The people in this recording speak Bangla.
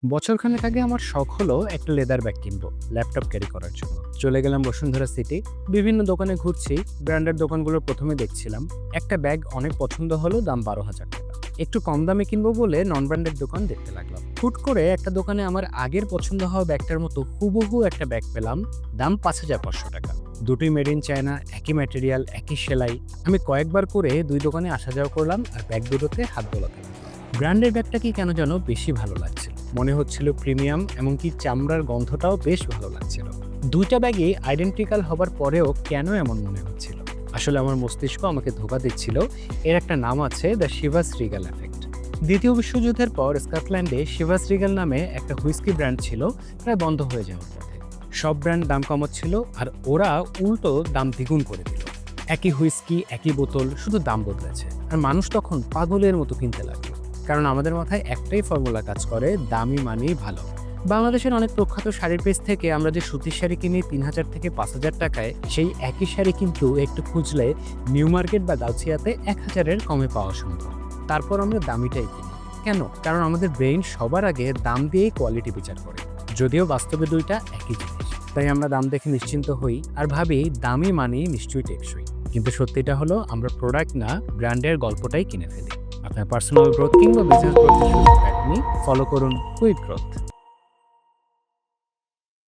বছরখানেক আগে আমার শখ হলো একটা লেদার ব্যাগ কিনবো ল্যাপটপ ক্যারি করার জন্য। চলে গেলাম বসুন্ধরা সিটি। বিভিন্ন দোকানে ঘুরছি, ব্র্যান্ডের দোকানগুলো প্রথমে দেখছিলাম। একটা ব্যাগ অনেক পছন্দ হলো, দাম 12,000 টাকা। একটু কম দামে কিনবো বলে নন ব্র্যান্ডের দোকান দেখতে লাগলাম। হুট করে একটা দোকানে আমার আগের পছন্দ হওয়া ব্যাগটার মতো হুবহু একটা ব্যাগ পেলাম, দাম 5,500 টাকা। দুটোই মেড ইন চায়না, একই ম্যাটেরিয়াল, একই সেলাই। আমি কয়েকবার করে দুই দোকানে আসা যাওয়া করলাম আর ব্যাগ দুটোতে হাত বোলাতে লাগলাম। ব্র্যান্ডের ব্যাগটা কি কেন যেন বেশি ভালো লাগছিল, মনে হচ্ছিল প্রিমিয়াম, এমনকি চামড়ার গন্ধটাও বেশ ভালো লাগছিল। দুইটা ব্যাগই আইডেন্টিক্যাল হবার পরেও কেন এমন মনে হচ্ছিল? আসলে আমার মস্তিষ্ক আমাকে ধোঁকা দিচ্ছিল। এর একটা নাম আছে, দ্য শিভাস রিগাল এফেক্ট। দ্বিতীয় বিশ্বযুদ্ধের পর স্কটল্যান্ডে শিভাস রিগাল নামে একটা হুইস্কি ব্র্যান্ড ছিল, প্রায় বন্ধ হয়ে যাওয়ার পথে। সব ব্র্যান্ড দাম কমাচ্ছিল আর ওরা উল্টো দাম দ্বিগুণ করে দিল। একই হুইস্কি, একই বোতল, শুধু দাম বদলেছে। আর মানুষ তখন পাগলের মতো কিনতে লাগলো, কারণ আমাদের মাথায় একটাই ফর্মুলা কাজ করে, দামি মানেই ভালো। বাংলাদেশের অনেক প্রখ্যাত শাড়ির পেজ থেকে আমরা যে সুতির শাড়ি কিনি 3,000 থেকে 5,000 টাকায়, সেই একই শাড়ি কিন্তু একটু খুঁজলে নিউ মার্কেট বা গাউছিয়াতে 1,000-এর কমে পাওয়া সম্ভব। তারপর আমরা দামিটাই কিনি। কেন? কারণ আমাদের ব্রেইন সবার আগে দাম দিয়েই কোয়ালিটি বিচার করে, যদিও বাস্তবে দুইটা একই জিনিস। তাই আমরা দাম দেখে নিশ্চিন্ত হই আর ভাবি দামি মানেই নিশ্চয়ই টেকসই। কিন্তু সত্যিটা হলো আমরা প্রোডাক্ট না, ব্র্যান্ডের গল্পটাই কিনে ফেলি। আপনার পার্সোনাল গ্রোথ কিংবা বিজনেস গ্রোথের সুযোগ ফলো করুন কুইক গ্রোথ।